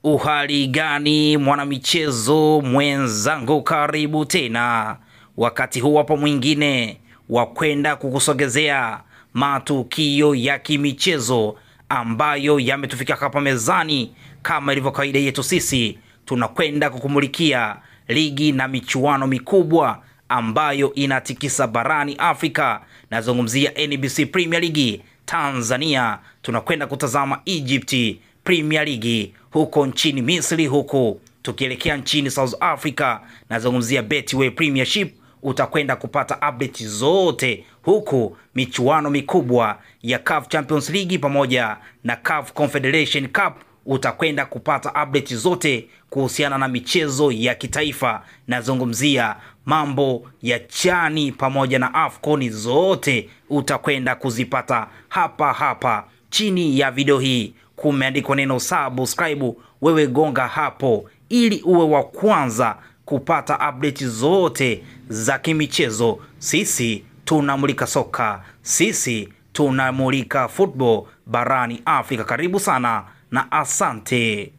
Uhali gani mwanamichezo mwenzangu, karibu tena wakati huu hapa mwingine wa kwenda kukusogezea matukio ya kimichezo ambayo yametufika hapa mezani. Kama ilivyo kawaida yetu, sisi tunakwenda kukumulikia ligi na michuano mikubwa ambayo inatikisa barani Afrika. Nazungumzia NBC Premier League Tanzania, tunakwenda kutazama Egypt Premier League huko nchini Misri, huko tukielekea nchini South Africa. Nazungumzia Betway Premiership, utakwenda kupata update zote huku michuano mikubwa ya CAF Champions League pamoja na CAF Confederation Cup, utakwenda kupata update zote kuhusiana na michezo ya kitaifa. Nazungumzia mambo ya chani pamoja na AFCON, zote utakwenda kuzipata hapa chini ya video hii. Kumeandikwa neno subscribe, wewe gonga hapo ili uwe wa kwanza kupata update zote za kimichezo. Sisi tunamulika soka, sisi tunamulika football barani Afrika. Karibu sana na asante.